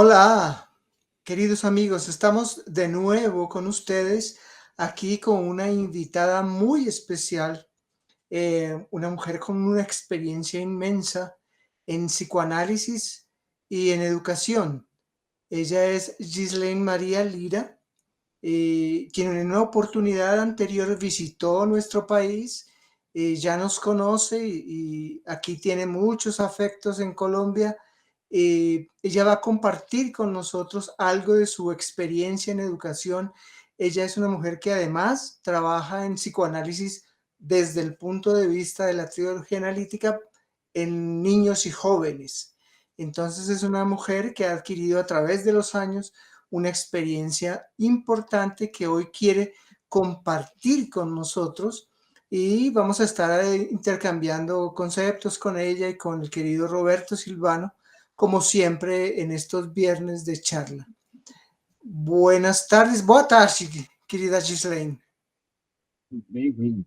Hola, queridos amigos, estamos de nuevo con ustedes aquí con una invitada muy especial, una mujer con una experiencia inmensa en psicoanálisis y en educación. Ella es Ghislaine María Lira, quien en una oportunidad anterior visitó nuestro país, ya nos conoce y aquí tiene muchos afectos en Colombia. Ella va a compartir con nosotros algo de su experiencia en educación. Ella es una mujer que además trabaja en psicoanálisis desde el punto de vista de la teoría analítica en niños y jóvenes. Entonces es una mujer que ha adquirido a través de los años una experiencia importante que hoy quiere compartir con nosotros, y vamos a estar intercambiando conceptos con ella y con el querido Roberto Silvano, como siempre en estos viernes de charla. Buenas tardes, boa tarde, querida Ghislaine. Bem-vindo.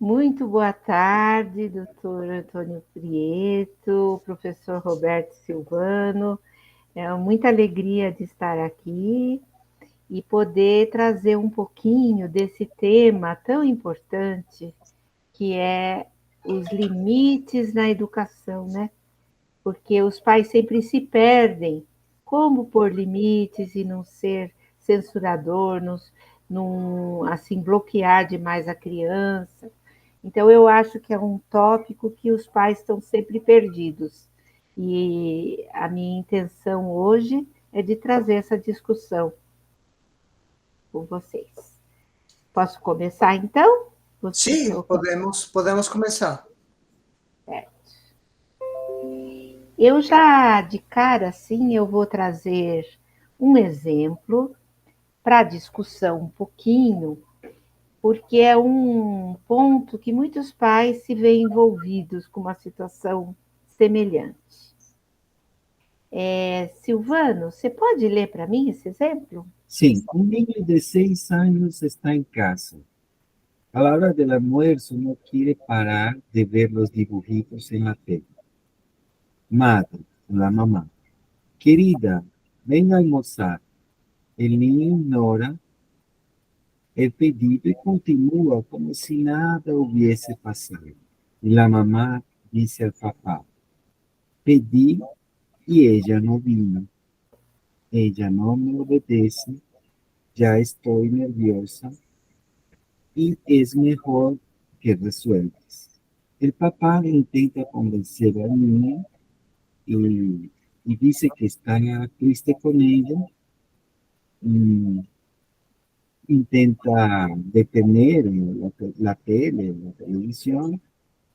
Muito boa tarde, doutor Antônio Prieto, professor Roberto Silvano. É muita alegria de estar aqui e poder trazer um pouquinho desse tema tão importante que é os limites na educação, né? Porque os pais sempre se perdem. Como pôr limites e não ser censurador, não assim, bloquear demais a criança. Então, eu acho que é um tópico que os pais estão sempre perdidos. E a minha intenção hoje é de trazer essa discussão com vocês. Posso começar, então? Sí, podemos comenzar. Eu já, de cara, assim, eu vou trazer um exemplo para discussão um pouquinho, porque é um ponto que muitos pais se veem envolvidos com uma situação semelhante. Silvano, você pode ler para mim esse exemplo? Sim, um niño de 6 años está en casa. A la hora del almuerzo no quiere parar de ver los dibujitos en la tele. Madre, la mamá, querida, ven a almorzar. El niño ignora el pedido y continúa como si nada hubiese pasado. Y la mamá dice al papá, pedí y ella no vino. Ella no me obedece, ya estoy nerviosa y es mejor que resuelvas. El papá intenta convencer al niño y dice que está triste con ella. Intenta detener la tele, la televisión,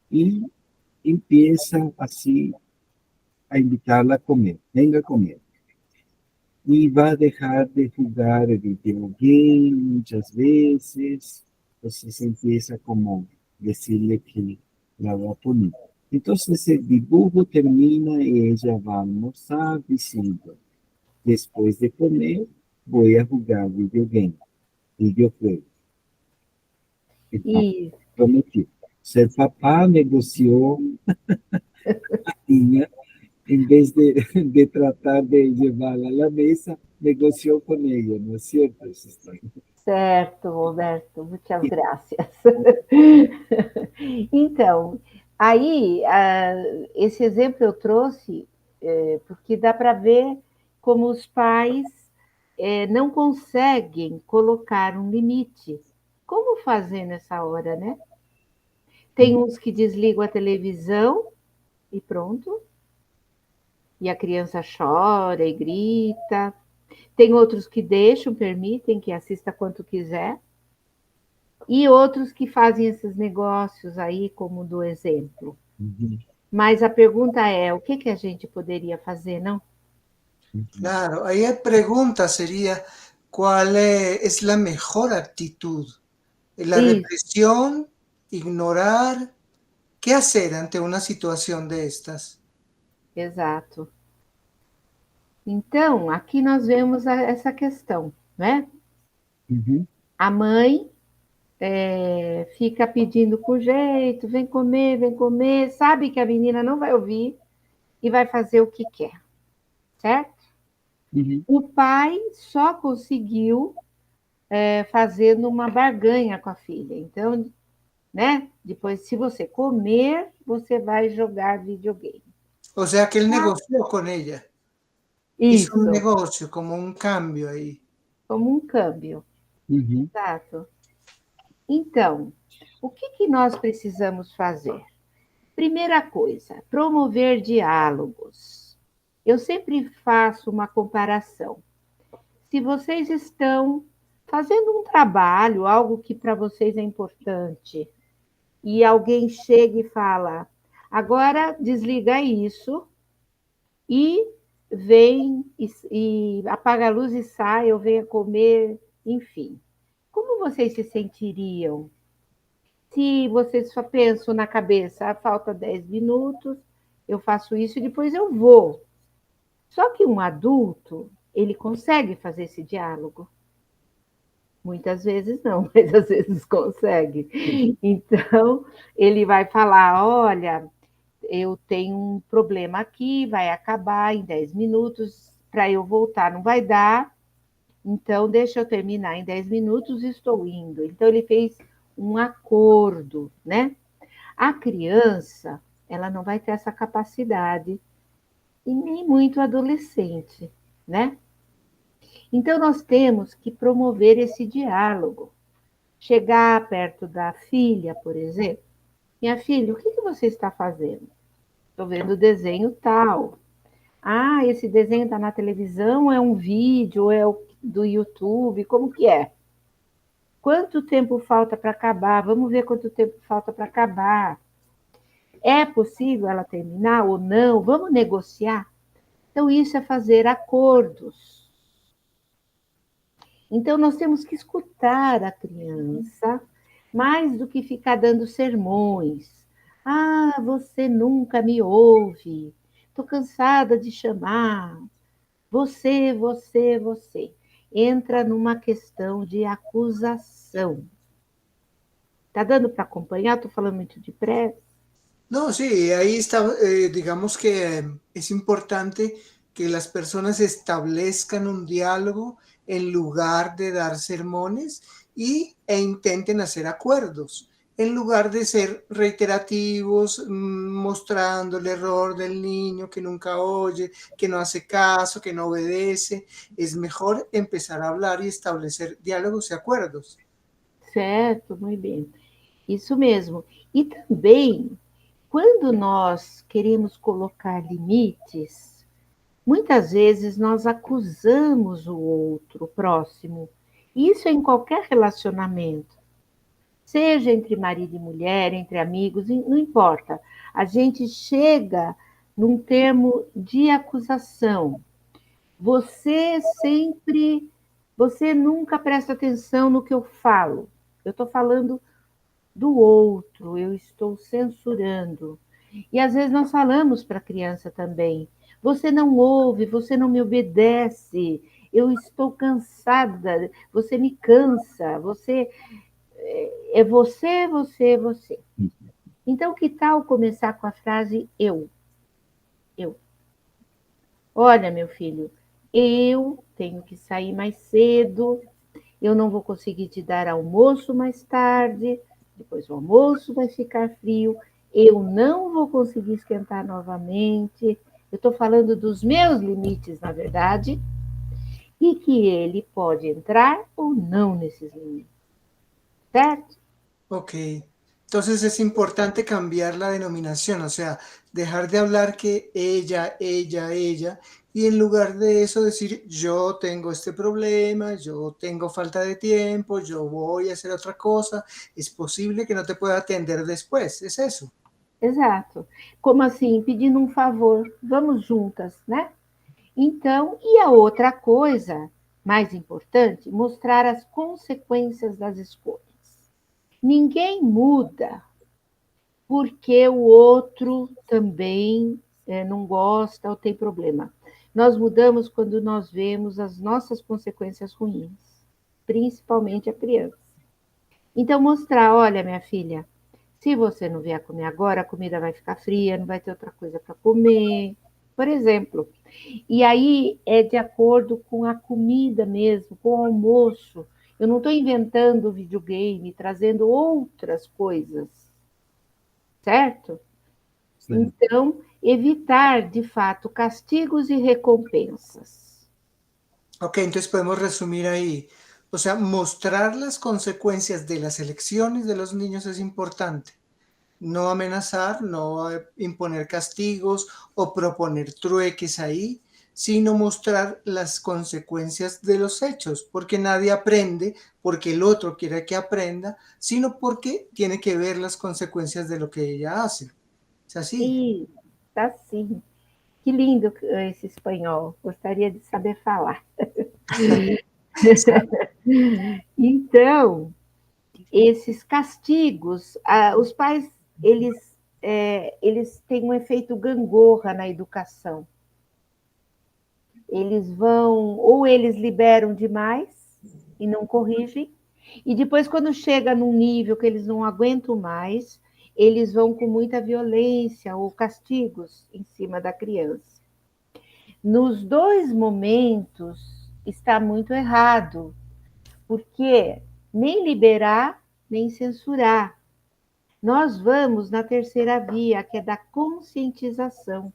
y empieza así a invitarla a comer. Venga a comer. Y va a dejar de jugar el videogame muchas veces. Entonces empieza como decirle que la va a poner. Entonces el dibujo termina y ella va a almorzar diciendo, después de comer voy a jugar videojuego. E Prometió. Ser papá negociou a niña, en vez de tratar de llevarla a la mesa, negoció con ella, ¿no es cierto? certo, Roberto, muitas graças. Então, aí, esse exemplo eu trouxe porque dá para ver como os pais não conseguem colocar um limite. Como fazer nessa hora, né? Tem uns que desligam a televisão e pronto, e a criança chora e grita. Tem outros que deixam, permitem que assista quanto quiser. E outros que fazem esses negócios aí, como do exemplo. Mas a pergunta é, o que a gente poderia fazer, não? Claro, ahí la pregunta sería, ¿cuál es la mejor actitud? ¿La represión? ¿Ignorar? ¿Qué hacer ante una situación de estas? Exato. Então, aqui nós vemos essa questão, né? A mãe fica pedindo com jeito, vem comer, sabe que a menina não vai ouvir e vai fazer o que quer, certo? Uhum. O pai só conseguiu fazendo uma barganha com a filha. Então, né? Depois, se você comer, você vai jogar videogame. O sea que él negoció con ella. Hizo un Isso, negocio, como un cambio ahí. como um câmbio. Uhum. Exato. Então, o que nós precisamos fazer? Primeira coisa, promover diálogos. Eu sempre faço uma comparação. Se vocês estão fazendo um trabalho, algo que para vocês é importante, e alguém chega e fala: agora desliga isso e vem e apaga a luz e sai, ou venha comer, enfim. Como vocês se sentiriam se vocês só pensam na cabeça, falta 10 minutos, eu faço isso e depois eu vou? Só que um adulto, ele consegue fazer esse diálogo. Muitas vezes não, mas às vezes consegue. Então, ele vai falar: olha, eu tenho um problema aqui, vai acabar em 10 minutos, para eu voltar não vai dar, então deixa eu terminar em 10 minutos e estou indo. Então, ele fez um acordo, né? A criança, ela não vai ter essa capacidade, e nem muito adolescente, né? Então, nós temos que promover esse diálogo. Chegar perto da filha, por exemplo. Minha filha, o que você está fazendo? Estou vendo o desenho tal. Ah, esse desenho está na televisão, é um vídeo, é do YouTube, como que é? Quanto tempo falta para acabar? Vamos ver quanto tempo falta para acabar. É possível ela terminar ou não? Vamos negociar? Então, isso é fazer acordos. Então, nós temos que escutar a criança, mais do que ficar dando sermões. Ah, você nunca me ouve. Estou cansada de chamar. Você. Entra numa questão de acusação. Está dando para acompanhar? Estou falando muito depressa? No, sí, ahí está, digamos que es importante que las personas establezcan un diálogo en lugar de dar sermones e intenten hacer acuerdos, en lugar de ser reiterativos, mostrando el error del niño que nunca oye, que no hace caso, que no obedece. Es mejor empezar a hablar y establecer diálogos y acuerdos. Certo, muito bem. Isso mesmo. E também, quando nós queremos colocar limites, muitas vezes nós acusamos o outro, o próximo. Isso é em qualquer relacionamento, seja entre marido e mulher, entre amigos, não importa. A gente chega num termo de acusação. Você sempre, você nunca presta atenção no que eu falo. Eu estou falando do outro, eu estou censurando. E às vezes nós falamos para a criança também: você não ouve, você não me obedece, eu estou cansada, você me cansa, é você. Então, que tal começar com a frase eu? Eu. Olha, meu filho, eu tenho que sair mais cedo, eu não vou conseguir te dar almoço mais tarde, depois o almoço vai ficar frio, eu não vou conseguir esquentar novamente. Eu estou falando dos meus limites, na verdade, e que ele pode entrar ou não nesses limites, certo? Ok, entonces es importante cambiar la denominación, o sea, dejar de hablar que ella, y en lugar de eso decir yo tengo este problema, yo tengo falta de tiempo, yo voy a hacer otra cosa, es posible que no te pueda atender después, es eso. Exato. Como assim? Pedindo um favor, vamos juntas, né? Então, e a outra coisa mais importante, mostrar as consequências das escolhas. Ninguém muda porque o outro também não gosta ou tem problema. Nós mudamos quando nós vemos as nossas consequências ruins, principalmente a criança. Então, mostrar: olha, minha filha, se você não vier comer agora, a comida vai ficar fria, não vai ter outra coisa para comer. por exemplo. E aí é de acordo com a comida mesmo, com o almoço. Eu não estou inventando videogame, trazendo outras coisas, certo? Certo. Então, evitar, de fato, castigos e recompensas. Ok, entonces podemos resumir ahí. O sea, mostrar las consecuencias de las elecciones de los niños es importante. No amenazar, no imponer castigos o proponer trueques ahí, sino mostrar las consecuencias de los hechos, porque nadie aprende porque el otro quiere que aprenda, sino porque tiene que ver las consecuencias de lo que ella hace. ¿Es así? E tá sim. Que lindo esse espanhol. Gostaria de saber falar. Então, esses castigos, os pais, eles têm um efeito gangorra na educação. Eles vão, ou eles liberam demais e não corrigem, e depois, quando chega num nível que eles não aguentam mais, eles vão com muita violência ou castigos em cima da criança. Nos dois momentos está muito errado, porque nem liberar, nem censurar. Nós vamos na terceira via, que é da conscientização.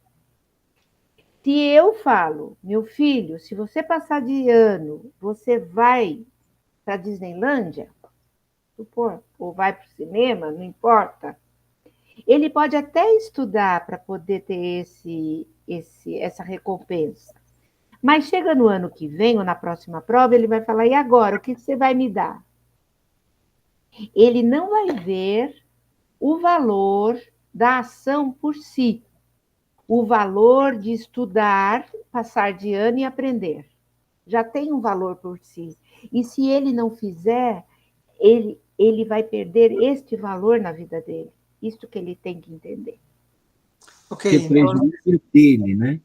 Se eu falo, meu filho, se você passar de ano, você vai para a Disneylândia, supor, ou vai para o cinema, não importa. Ele pode até estudar para poder ter essa recompensa. Mas chega no ano que vem, ou na próxima prova, ele vai falar: e agora, o que você vai me dar? Ele não vai ver o valor da ação por si, o valor de estudar, passar de ano e aprender. Já tem um valor por si. E se ele não fizer, ele vai perder este valor na vida dele. Isto que ele tem que entender. Ok, Que o prejuízo é dele, né?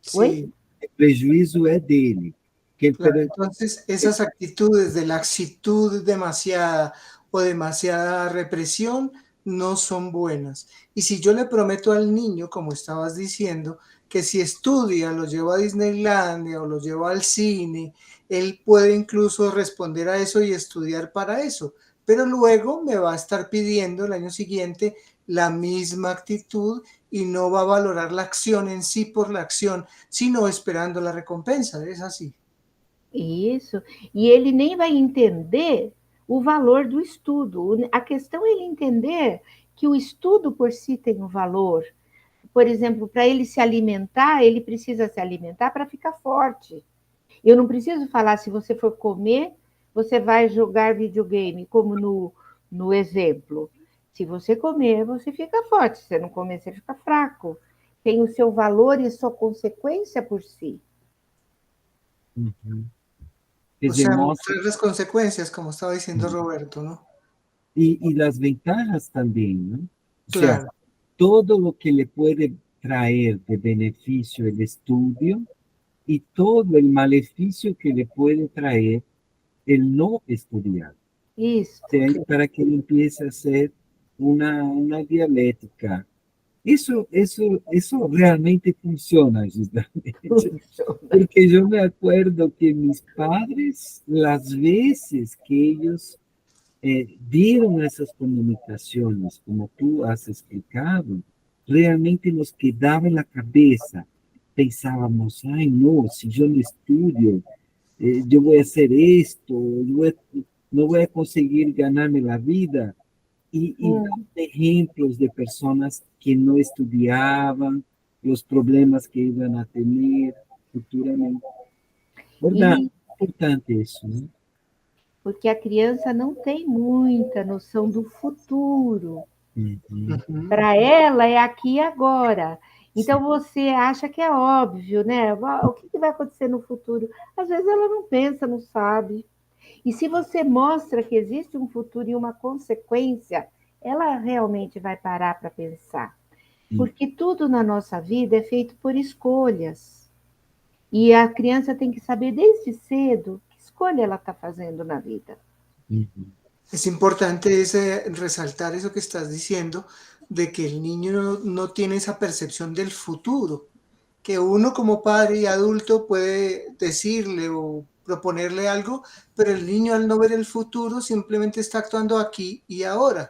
sí. O prejuízo é dele. Que ele Claro, entonces esas actitudes de laxitud demasiada o demasiada represión no son buenas. Y si yo le prometo al niño, como estabas diciendo, que si estudia, lo llevo a Disneylandia o lo llevo al cine, él puede incluso responder a eso y estudiar para eso, pero luego me va a estar pidiendo el año siguiente la misma actitud y no va a valorar la acción en sí por la acción, sino esperando la recompensa. Es así. Isso. E ele nem vai entender o valor do estudo. A questão é ele entender que o estudo por si tem um valor. Por exemplo, para ele se alimentar, ele precisa se alimentar para ficar forte. Eu não preciso falar, se você for comer, você vai jogar videogame, como no exemplo. Se você comer, você fica forte. Se você não comer, você fica fraco. Tem o seu valor e sua consequência por si. Uhum. Quer O dizer, sea, mostra, mostrar las consecuencias, como estaba diciendo Roberto, ¿no? y las ventajas también, ¿no? O sea, Claro, todo lo que le puede traer de beneficio el estudio y todo el maleficio que le puede traer el no estudiar. Isso. O sea, para que él empiece a hacer una dialéctica. Eso realmente funciona, justamente. Porque yo me acuerdo que mis padres, las veces que ellos dieron esas comunicaciones, como tú has explicado, realmente nos quedaba en la cabeza. Pensábamos, ay, no, si yo no estudio, yo voy a hacer esto, no voy a conseguir ganarme la vida. Y dan ejemplos de personas que no estudiaban, los problemas que iban a tener futuramente. ¿Verdad? E Importante isso, né? porque a criança não tem muita noção do futuro. Uhum. Para ela é aqui e agora. Então você acha que é óbvio, né? O que vai acontecer no futuro? Às vezes ela não pensa, não sabe. E se você mostra que existe um futuro e uma consequência, ela realmente vai parar para pensar. Porque tudo na nossa vida é feito por escolhas. E a criança tem que saber desde cedo que escolha ela está fazendo na vida. Uhum. es importante resaltar eso que estás diciendo, de que el niño no tiene esa percepción del futuro, que uno como padre y adulto puede decirle o proponerle algo, pero el niño al no ver el futuro simplemente está actuando aquí y ahora.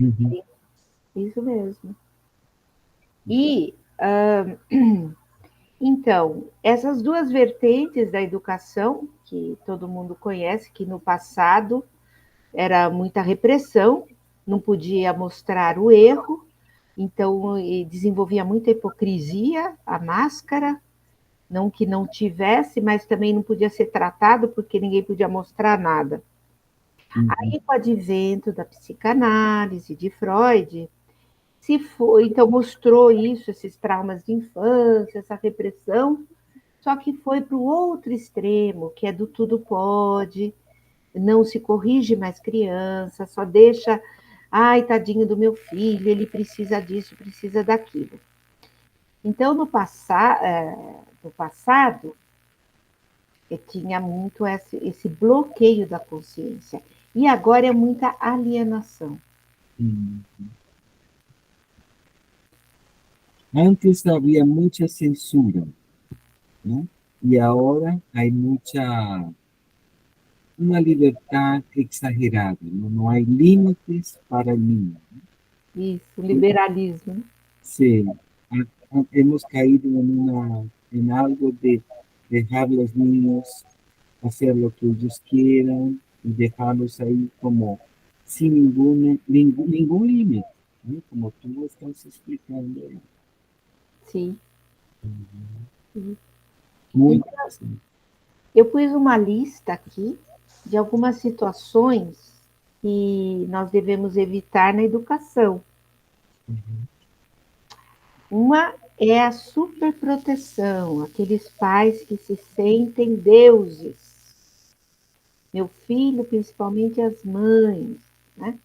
Uhum. Isso mesmo. E, então, essas duas vertentes da educação, que todo mundo conhece, que no passado era muita repressão, não podia mostrar o erro, então desenvolvia muita hipocrisia, a máscara, não que não tivesse, mas também não podia ser tratado porque ninguém podia mostrar nada. Uhum. Aí, com o advento da psicanálise de Freud, se foi, então mostrou isso, esses traumas de infância, essa repressão, só que foi para o outro extremo, que é do tudo pode, não se corrige mais criança, só deixa, ai, tadinho do meu filho, ele precisa disso, precisa daquilo. Então, no passado, tinha muito esse bloqueio da consciência. E agora é muita alienação. Uhum. Antes havia muita censura, né? E agora há muita uma liberdade exagerada, não há limites para mim. Isso, liberalismo. Sí, hemos caído en algo de dejar los niños hacer lo que ellos quieran y dejarlos ahí como sin ningún límite, ¿no? Como tú estás explicando. Sim. Muy Então, interesante. eu pus uma lista aqui de algumas situações que nós devemos evitar na educação. Uma é a superproteção, aqueles pais que se sentem deuses. Meu filho, principalmente as mães, né?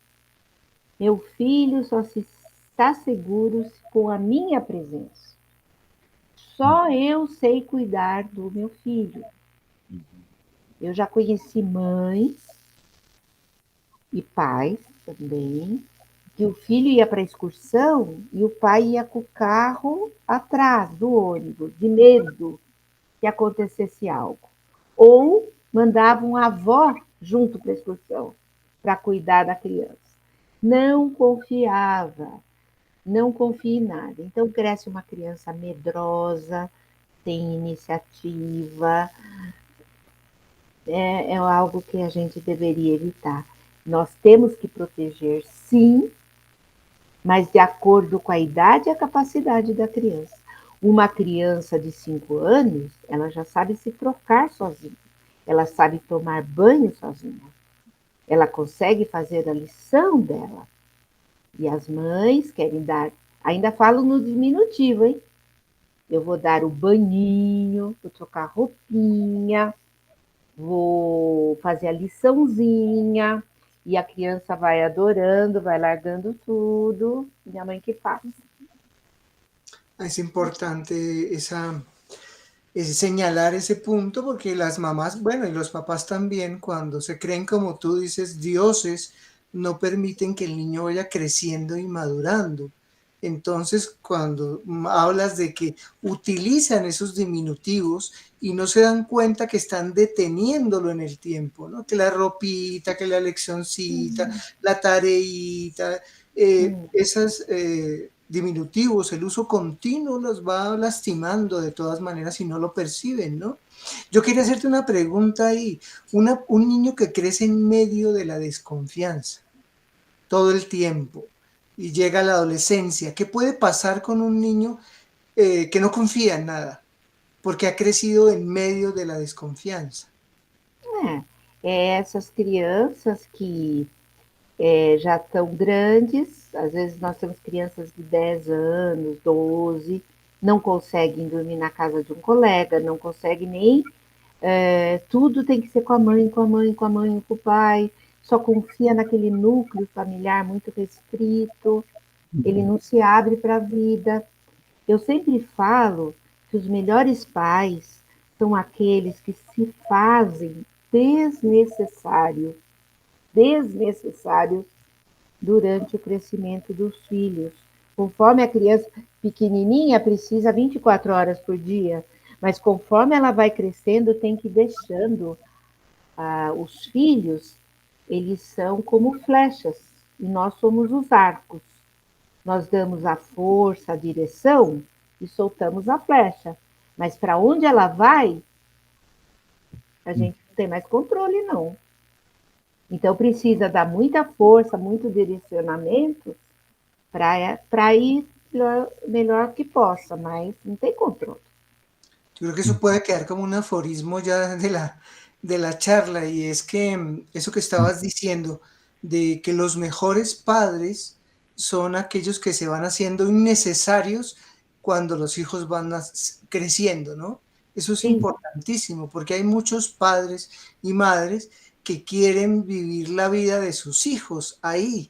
Meu filho só se está seguro com a minha presença. Só eu sei cuidar do meu filho. Eu já conheci mães e pais também, que o filho ia para a excursão e o pai ia com o carro atrás do ônibus, de medo que acontecesse algo. Ou mandavam a avó junto para a excursão, para cuidar da criança. Não confiava, não confia em nada. Então cresce uma criança medrosa, sem iniciativa, é algo que a gente deveria evitar. Nós temos que proteger, sim, mas de acordo com a idade e a capacidade da criança. Uma criança de 5 anos, ela já sabe se trocar sozinha, ela sabe tomar banho sozinha, ela consegue fazer a lição dela. E as mães querem dar, ainda falo no diminutivo, hein? Eu vou dar o banhinho, vou trocar roupinha, vou fazer a liçãozinha, e a criança vai adorando, vai largando tudo, minha mãe que faz. Es importante señalar ese punto porque las mamás, bueno, y los papás también, cuando se creen, como tú dices, dioses, no permiten que el niño vaya creciendo y madurando. Entonces, cuando hablas de que utilizan esos diminutivos y no se dan cuenta que están deteniéndolo en el tiempo, ¿no? Que la ropita, que la leccioncita, la tareita, esas diminutivos, el uso continuo los va lastimando de todas maneras si no lo perciben, ¿no? Yo quería hacerte una pregunta ahí. Un niño que crece en medio de la desconfianza todo el tiempo y llega a la adolescencia, ¿qué puede pasar con un niño que no confía en nada? Porque ha crecido en medio de la desconfianza. Essas crianças que já estão grandes, às vezes nós temos crianças de 10 anos, 12, não conseguem dormir na casa de um colega, não conseguem nem. Tudo tem que ser com a mãe, com a mãe, com a mãe, com o pai, só confia naquele núcleo familiar muito restrito, ele não se abre para a vida. Eu sempre falo que os melhores pais são aqueles que se fazem desnecessários durante o crescimento dos filhos. Conforme a criança, pequenininha precisa 24 horas por dia, mas conforme ela vai crescendo, tem que ir deixando. Os filhos, eles são como flechas, e nós somos os arcos. Nós damos a força, a direção e soltamos a flecha. Mas para onde ela vai, a gente não tem mais controle, não. Então precisa dar muita força, muito direcionamento para ir melhor que possa, mas não tem controle. Yo creo que eso puede quedar como un aforismo ya de la charla, y es que eso que estabas diciendo, de que los mejores padres son aquellos que se van haciendo innecesarios cuando los hijos van creciendo, ¿no? Eso es Sim, importantísimo, porque hay muchos padres y madres que quieren vivir la vida de sus hijos ahí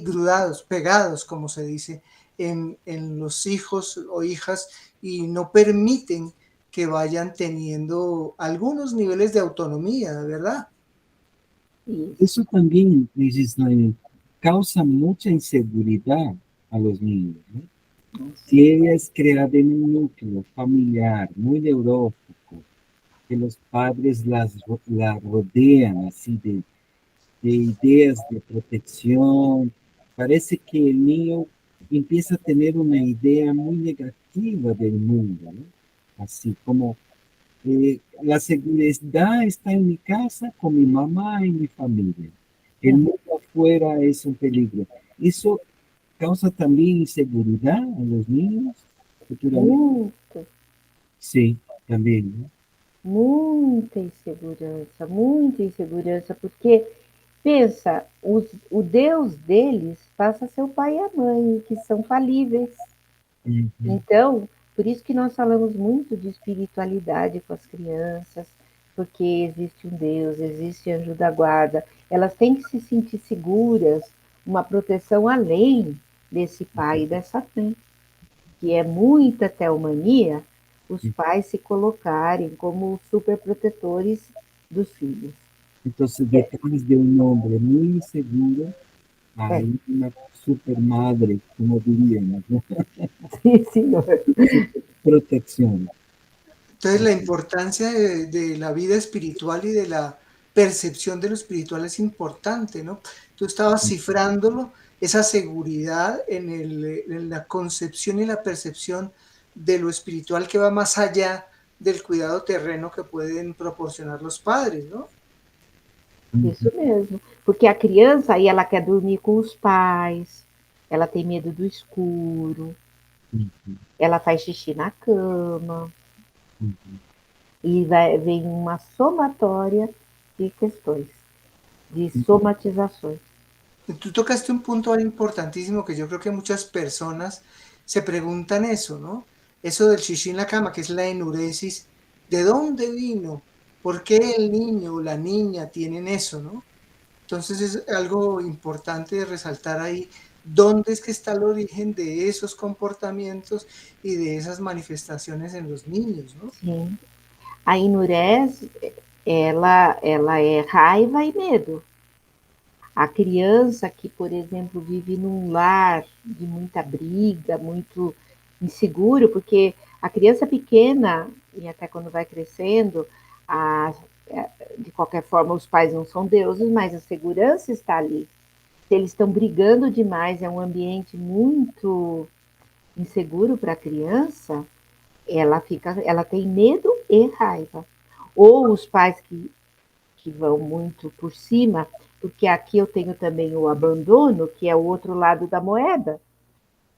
grudados, pegados, como se dice, en los hijos o hijas, y no permiten que vayan teniendo algunos niveles de autonomía, ¿verdad? isso. Eso también, Gislaine, causa mucha inseguridad a los niños, ¿no? Si ella es creada en un núcleo familiar muy neurótico, que los padres la rodean así de ideas de protección, parece que el niño empieza a tener una idea muy negativa del mundo, ¿no? Así como la seguridad está en mi casa con mi mamá y mi familia. El mundo afuera es un peligro. Eso causa también inseguridad a los niños futuramente. Muito, Sí, también, ¿no? muita insegurança, porque pensa, o Deus deles passa a ser o pai e a mãe, que são falíveis. Uhum. Então, por isso que nós falamos muito de espiritualidade com as crianças, porque existe um Deus, existe anjo da guarda. Elas têm que se sentir seguras, uma proteção além desse pai e dessa mãe, que é muita teomania os pais se colocarem como superprotetores dos filhos. Entonces, detrás de un hombre muy inseguro, É, hay una super madre, como diríamos, ¿no? sim, senhor. Super protección. Entonces, la importancia de la vida espiritual y de la percepción de lo espiritual es importante, ¿no? Tú estabas cifrándolo, esa seguridad en la concepción y la percepción de lo espiritual que va más allá del cuidado terreno que pueden proporcionar los padres, ¿no? Isso mesmo. Porque a criança, aí ela quer dormir com os pais, ela tem medo do escuro, Uhum, ela faz xixi na cama, uhum, e vem uma somatória de questões, de somatizações. Tú tocaste un punto importantísimo que yo creo que muchas personas se preguntan eso, ¿no? Eso del chichi en la cama, que es la enuresis, ¿de dónde vino? ¿Por qué el niño o la niña tienen eso, no? Entonces es algo importante de resaltar ahí dónde es que está el origen de esos comportamientos y de esas manifestaciones en los niños, ¿no? Sim. A inurese, ela é raiva e medo. A criança que, por exemplo, vive num lar de muita briga, muito inseguro, porque a criança pequena, e até quando vai crescendo, a, de qualquer forma, os pais não são deuses, mas a segurança está ali. Se eles estão brigando demais, é um ambiente muito inseguro para a criança, ela tem medo e raiva. Ou os pais que vão muito por cima, porque aqui eu tenho também o abandono, que é o outro lado da moeda.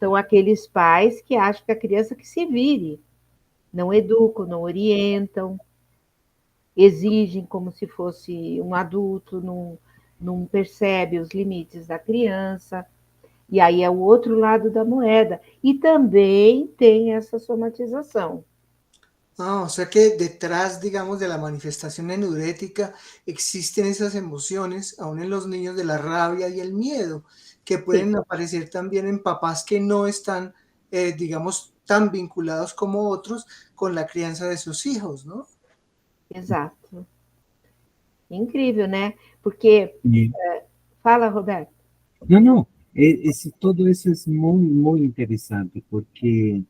São aqueles pais que acham que a criança que se vire, não educam, não orientam, exigem como se fosse um adulto, não percebe os limites da criança. E aí é o outro lado da moeda. E também tem essa somatização. Ah, o sea que detrás, digamos, de la manifestación enurética existen esas emociones, aún en los niños, de la rabia y el miedo, que Sim, pueden aparecer también en papás que no están, digamos, tan vinculados como otros con la crianza de sus hijos, ¿no? exato. Incrível, né? Porque, e fala, Roberto. não, não. Todo eso es muy, muy interesante porque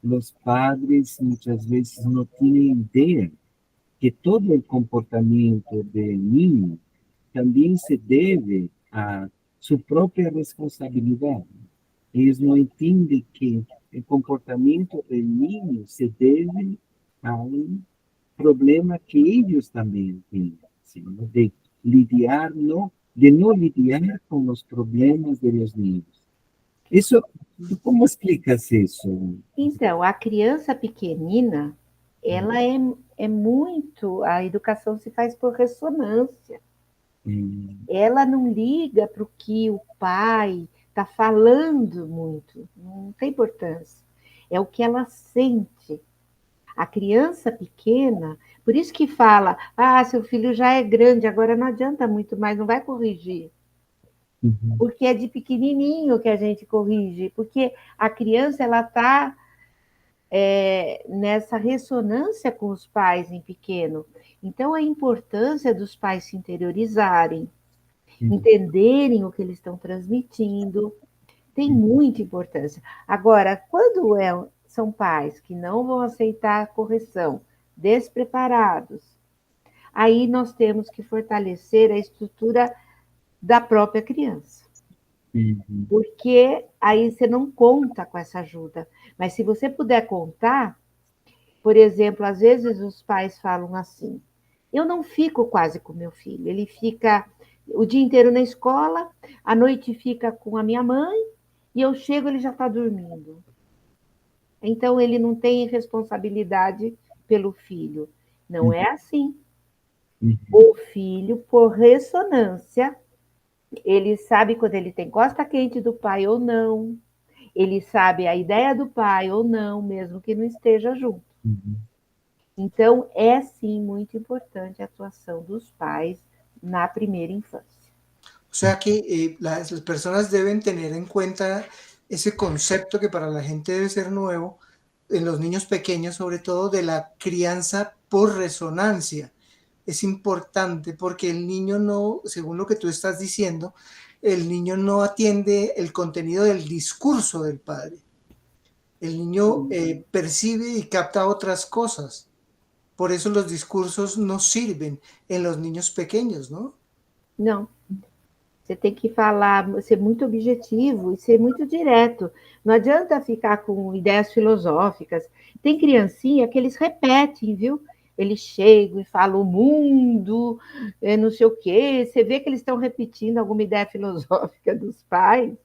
los padres muchas veces no tienen idea que todo el comportamiento del niño también se debe a su propia responsabilidad. Ellos no entienden que el comportamiento del niño se debe a un problema que ellos también tienen, ¿sí? ¿No? De lidiar, no, de no lidiar con los problemas de los niños. Isso, como explicas isso? Então, a criança pequenina, ela é muito. A educação se faz por ressonância. Ela não liga para o que o pai está falando muito, não tem importância. É o que ela sente. A criança pequena, por isso que fala, seu filho já é grande, agora não adianta muito mais, não vai corrigir. Uhum. Porque é de pequenininho que a gente corrige, porque a criança ela está nessa ressonância com os pais em pequeno. Então, a importância dos pais se interiorizarem, entenderem o que eles estão transmitindo, tem muita importância. Agora, quando são pais que não vão aceitar a correção, despreparados, aí nós temos que fortalecer a estrutura da própria criança. Uhum. Porque aí você não conta com essa ajuda. Mas se você puder contar, por exemplo, às vezes os pais falam assim: eu não fico quase com meu filho, ele fica o dia inteiro na escola, à noite fica com a minha mãe, e eu chego, ele já está dormindo. Então, ele não tem responsabilidade pelo filho. Não é assim. O filho, por ressonância, ele sabe quando ele tem costa quente do pai ou não. Ele sabe a ideia do pai ou não, mesmo que não esteja junto. Uhum. Então, é sim muito importante a atuação dos pais na primeira infância. O sea que las personas deben tener en cuenta ese concepto que para la gente debe ser nuevo, en los niños pequeños sobre todo, de la crianza por resonancia. Es importante porque el niño no, según lo que tú estás diciendo, el niño no atiende el contenido del discurso del padre. El niño percibe y capta otras cosas. Por eso los discursos no sirven en los niños pequeños, ¿no? Não. Você tem que falar, ser muito objetivo e ser muito direto. Não adianta ficar com ideias filosóficas. Tem criancinha que eles repetem, viu? Eles chegam e falam o mundo, não sei o quê. Você vê que eles estão repetindo alguma ideia filosófica dos pais,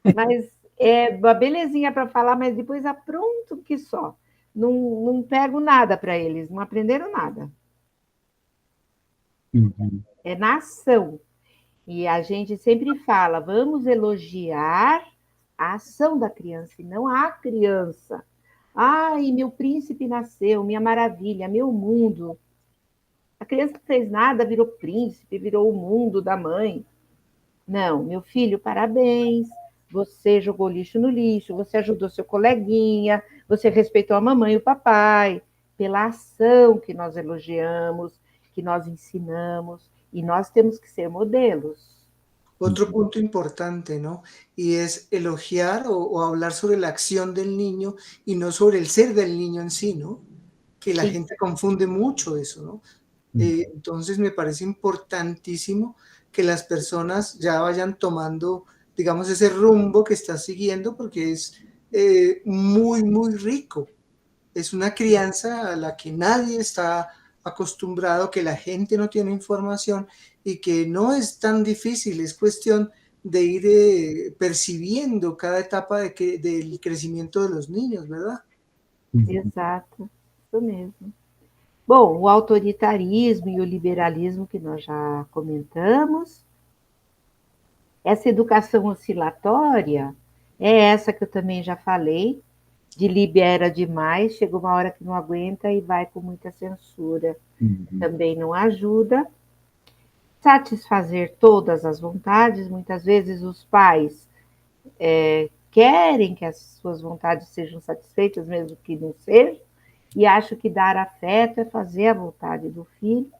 mas é uma belezinha para falar, mas depois apronto que só. Não pego nada para eles, não aprenderam nada. Uhum. É na ação. E a gente sempre fala, vamos elogiar a ação da criança e não a criança. Ai, meu príncipe nasceu, minha maravilha, meu mundo. A criança não fez nada, virou príncipe, virou o mundo da mãe. Não, meu filho, parabéns. Você jogou lixo no lixo, você ajudou seu coleguinha, você respeitou a mamãe e o papai, pela ação que nós elogiamos, que nós ensinamos, e nós temos que ser modelos. Otro punto importante, ¿no? Y es elogiar o hablar sobre la acción del niño y no sobre el ser del niño en sí, ¿no? Que la Sí. gente confunde mucho eso, ¿no? Entonces me parece importantísimo que las personas ya vayan tomando, digamos, ese rumbo que estás siguiendo porque es muy, muy rico. Es una crianza a la que nadie está acostumbrado, que la gente no tiene información y que no es tan difícil, es cuestión de ir percibiendo cada etapa del crecimiento de los niños, ¿verdad? Exato, isso mesmo. Bom, o autoritarismo e o liberalismo que nós já comentamos. Essa educação oscilatória é essa que eu também já falei, de libera demais, chega uma hora que não aguenta e vai com muita censura. Também não ajuda. Satisfazer todas as vontades, muitas vezes os pais querem que as suas vontades sejam satisfeitas, mesmo que não sejam, e acham que dar afeto é fazer a vontade do filho,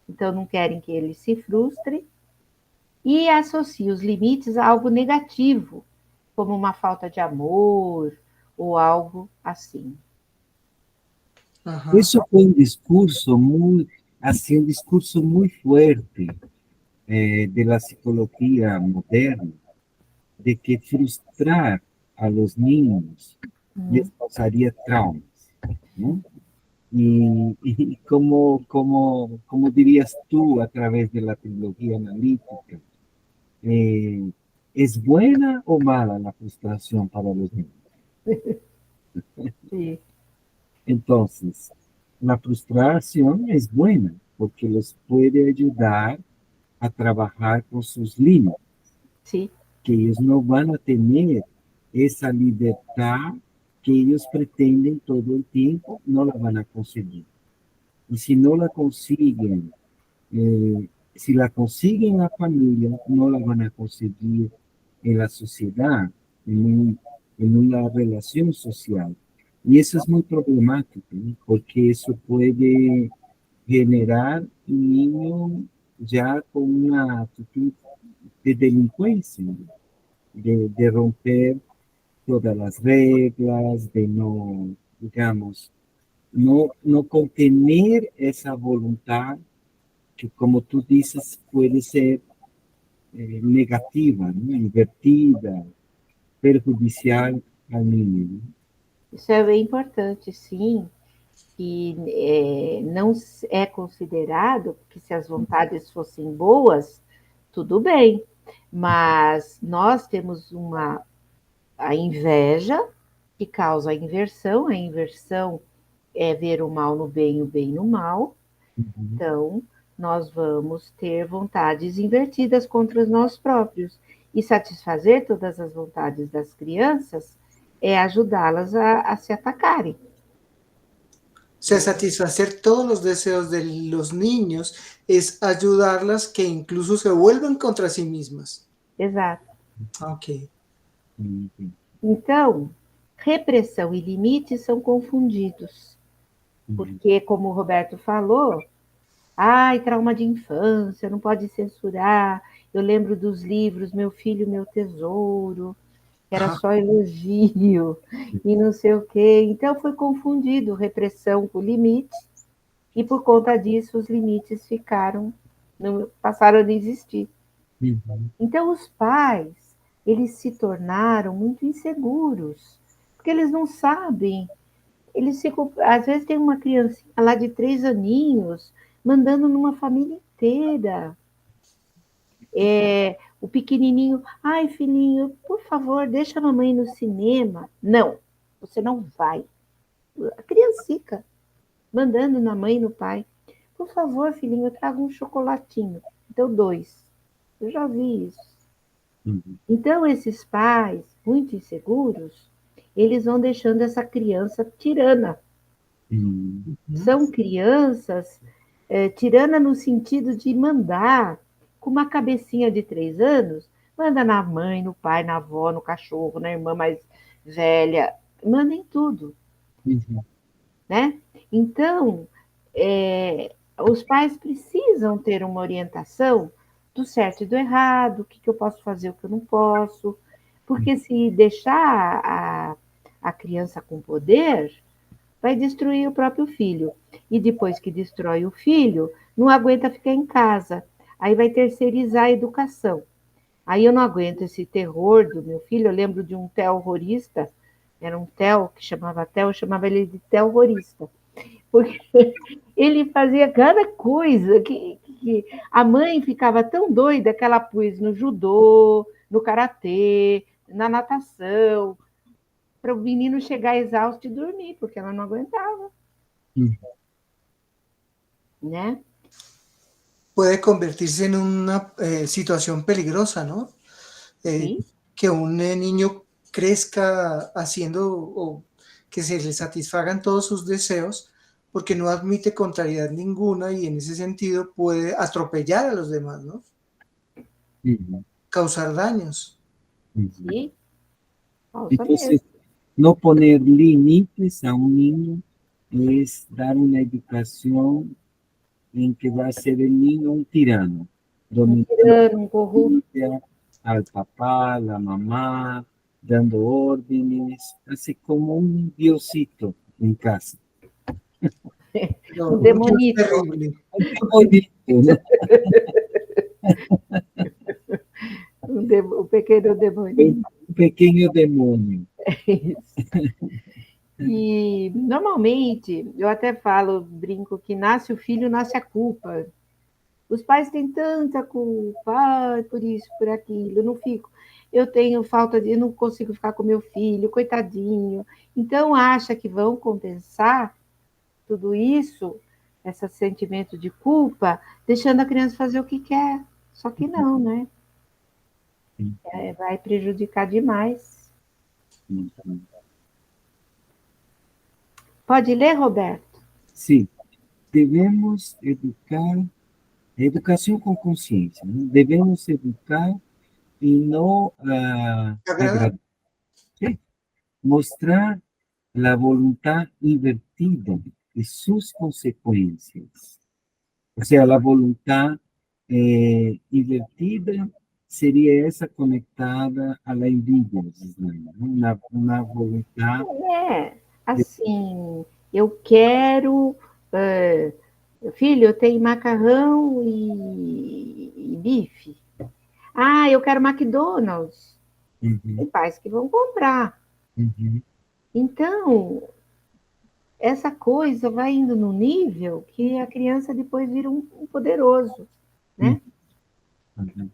então não querem que ele se frustre, e associa os limites a algo negativo, como uma falta de amor ou algo assim. Ajá. Eso fue un discurso muy, así un discurso muy fuerte de la psicología moderna, de que frustrar a los niños les causaría traumas, ¿no? Y como dirías tú a través de la tecnología analítica, ¿es buena o mala la frustración para los niños? Sim. Entonces, la frustración es buena porque los puede ayudar a trabajar con sus límites, Sim. que ellos no van a tener esa libertad que ellos pretenden todo el tiempo, no la van a conseguir. Y si no la consiguen, si la consiguen en la familia, no la van a conseguir en la sociedad, en una relación social. Y eso es muy problemático, ¿no? Porque eso puede generar un niño ya con una actitud de delincuencia, ¿no? De romper todas las reglas, de no, digamos, no contener esa voluntad que, como tú dices, puede ser negativa, ¿no? Invertida, perjudicial al niño, ¿no? Isso é bem importante, sim, que não é considerado que se as vontades fossem boas, tudo bem, mas nós temos a inveja, que causa a inversão é ver o mal no bem e o bem no mal, Uhum. então nós vamos ter vontades invertidas contra nós próprios. E satisfazer todas as vontades das crianças é ajudá-las a se atacarem. O sea, satisfacer todos los deseos de los niños es ayudarlas que incluso se vuelvan contra sí mismas. Exato. Ok. Uhum. Então, repressão e limites são confundidos, Uhum. porque, como o Roberto falou, ai, trauma de infância, não pode censurar. Eu lembro dos livros Meu Filho, Meu Tesouro, que era só elogio e não sei o quê. Então, foi confundido repressão com limite, e por conta disso, os limites passaram a não existir. Uhum. Então, os pais, eles se tornaram muito inseguros, porque eles não sabem. Eles ficam, às vezes tem uma criancinha lá de 3 aninhos mandando numa família inteira. O pequenininho, ai filhinho, por favor, deixa a mamãe no cinema. Não, você não vai. A criancinha mandando na mãe e no pai. Por favor, filhinho, eu trago um chocolatinho. Então, 2. Eu já vi isso. Uhum. Então, esses pais, muito inseguros, eles vão deixando essa criança tirana. Uhum. São crianças tirana no sentido de mandar, com uma cabecinha de 3 anos, manda na mãe, no pai, na avó, no cachorro, na irmã mais velha, manda em tudo, Uhum. né? Então, os pais precisam ter uma orientação do certo e do errado, o que eu posso fazer, o que eu não posso, porque se deixar a criança com poder, vai destruir o próprio filho. E depois que destrói o filho, não aguenta ficar em casa. Aí vai terceirizar a educação. Aí eu não aguento esse terror do meu filho. Eu lembro de um terrorista, era um Theo que chamava Theo, eu chamava ele de terrorista. Porque ele fazia cada coisa que a mãe ficava tão doida que ela pôs no judô, no karatê, na natação, para o menino chegar exausto e dormir, porque ela não aguentava. Uhum. Né? Puede convertirse en una situación peligrosa, ¿no? Sim. Que un niño crezca haciendo o que se le satisfagan todos sus deseos porque no admite contrariedad ninguna y en ese sentido puede atropellar a los demás, ¿no? Uhum. Causar daños. Uhum. Sim. Falsa Entonces, mesmo. no poner límites a un niño es dar una educación en que va a ser el niño un tirano. dominando tirano, corrupto. al papá, a la mamá, dando órdenes, así como un diosito en casa. Pero Um un Dios demonito. terrible. Qué bonito, ¿no? Um pequeno demoninho. Un pequeño demonio. Isso. E, normalmente, eu até falo, brinco, que nasce o filho, nasce a culpa. Os pais têm tanta culpa, por isso, por aquilo, eu não fico. Eu tenho falta de, eu não consigo ficar com meu filho, coitadinho. Então, acha que vão compensar tudo isso, esse sentimento de culpa, deixando a criança fazer o que quer. Só que não, né? Vai prejudicar demais. Pode ler, Roberto? Sí, debemos educar, educación con conciencia, ¿no? Debemos educar y no Agrada. agradar, ¿sí? Mostrar la voluntad invertida y sus consecuencias. O sea, la voluntad invertida sería esa conectada a la envidia, ¿no? Una voluntad É, assim, eu quero. Filho, eu tenho macarrão e bife. Ah, eu quero McDonald's. Tem Uhum, pais que vão comprar. uhum, Então, essa coisa vai indo no nível que a criança depois vira um poderoso, né? uhum.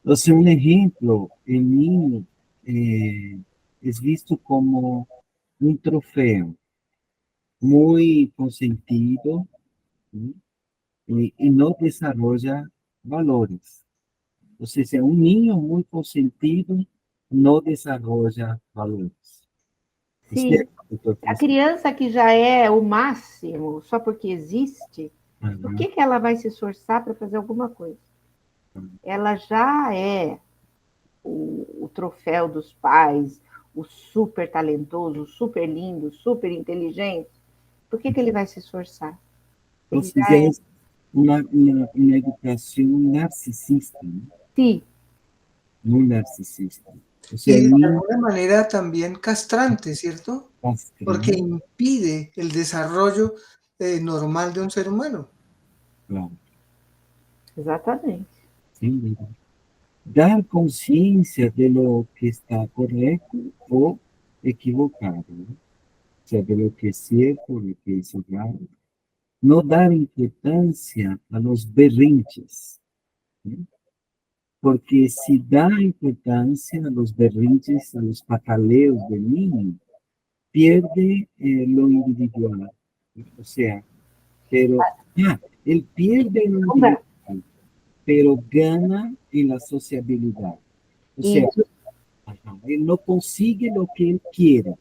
O sea, un ejemplo, el niño es visto como un trofeo muy consentido, ¿sí? Y no desarrolla valores. O sea, un niño muy consentido no desarrolla valores. Es Sim, cierto, doctor a Francisco. criança que já é o máximo só porque existe, por Ajá, que ela vai se esforçar para fazer alguma coisa? Ela já é o troféu dos pais, o super talentoso, o super lindo, super inteligente. Por que ele vai se esforçar? o Ele sea, já é es una educación narcisista, ¿no? si. Muy narcisista. O sea, Y el de niño alguna manera también castrante, ¿cierto? Porque castrado, impide el desarrollo normal de un ser humano. claro, Exatamente. sin duda. Dar conciencia de lo que está correcto o equivocado, ¿no? O sea, de lo que es cierto, de lo que es errado. No dar importancia a los berrinches, ¿no? Porque si da importancia a los berrinches, a los pataleos del niño, pierde lo individual. O sea, pero él pierde lo individual, pero gana en la sociabilidad. O sea, Isso, él no consigue lo que él quiere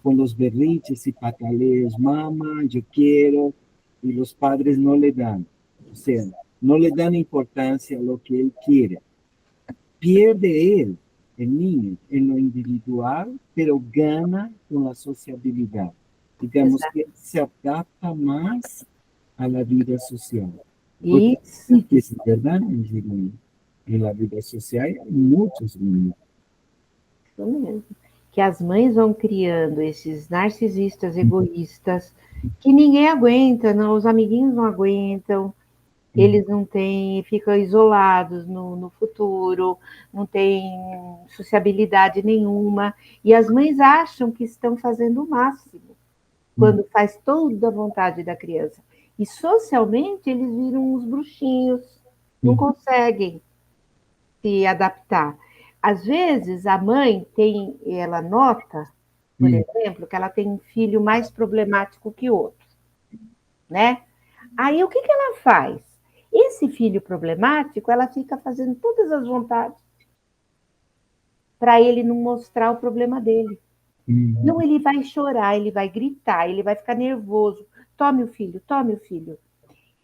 con los berrinches y pataleos, mamá, yo quiero, y los padres no le dan. O sea, no le dan importancia a lo que él quiere. Pierde él, el niño, en lo individual, pero gana con la sociabilidad. Digamos exato. que se adapta más a la vida social. Porque Isso, sí, que es verdad, en la vida social hay muchos niños. isso mesmo. Que as mães vão criando esses narcisistas egoístas que ninguém aguenta, não, os amiguinhos não aguentam, eles não têm, ficam isolados no futuro, não têm sociabilidade nenhuma, e as mães acham que estão fazendo o máximo, quando faz toda a vontade da criança. E socialmente eles viram uns bruxinhos, não conseguem se adaptar. Às vezes a mãe tem, ela nota, por exemplo, que ela tem um filho mais problemático que outro, né? Aí o que ela faz? Esse filho problemático, ela fica fazendo todas as vontades para ele não mostrar o problema dele. Não, ele vai chorar, ele vai gritar, ele vai ficar nervoso. Tome o filho, tome o filho.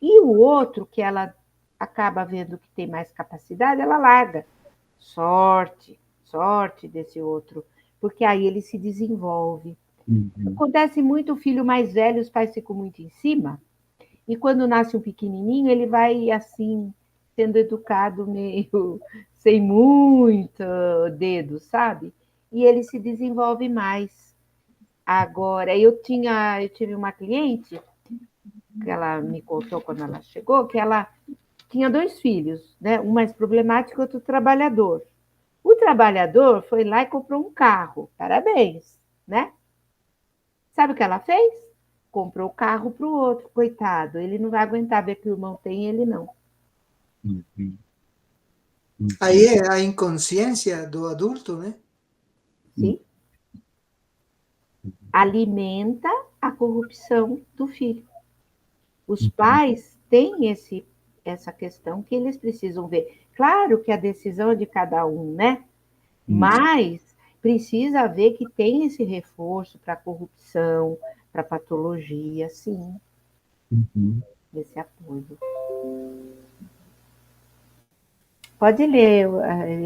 E o outro, que ela acaba vendo que tem mais capacidade, ela larga. Sorte, sorte desse outro, porque aí ele se desenvolve. Acontece muito o filho mais velho, os pais ficam muito em cima, e quando nasce um pequenininho, ele vai assim, sendo educado meio sem muito dedo, sabe? E ele se desenvolve mais. Agora, eu tive uma cliente que ela me contou quando ela chegou, que ela tinha 2 filhos, né? Um mais problemático e outro trabalhador. O trabalhador foi lá e comprou um carro. Parabéns, né? Sabe o que ela fez? Comprou o carro para o outro, coitado. Ele não vai aguentar ver que o irmão tem, ele não. Uhum. Aí Uhum. é a inconsciência do adulto, né? Sim? Alimenta a corrupção do filho. Os Uhum. pais têm essa questão que eles precisam ver. Claro que a decisão é de cada um, né? Isso. Mas precisa ver que tem esse reforço para corrupção, para patologia, sim, Uhum. esse apoio. Pode ler,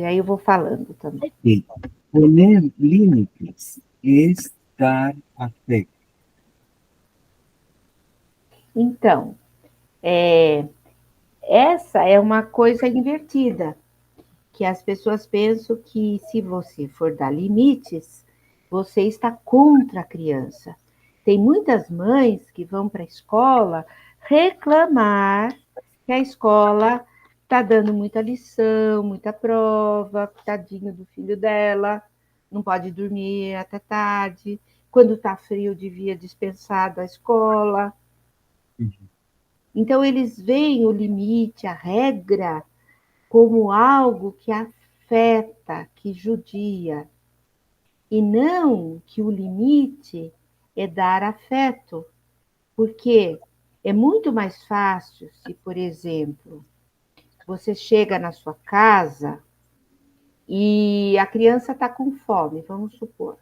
aí eu vou falando também. Ok. Poner límites es dar afecto. Então, essa é uma coisa invertida, que as pessoas pensam que se você for dar limites, você está contra a criança. Tem muitas mães que vão para a escola reclamar que a escola está dando muita lição, muita prova, tadinho do filho dela, não pode dormir até tarde. Quando está frio, devia dispensar da escola. Uhum. Então, eles veem o limite, a regra, como algo que afeta, que judia, e não que o limite é dar afeto, porque é muito mais fácil se, por exemplo, você chega na sua casa e a criança está com fome, vamos supor.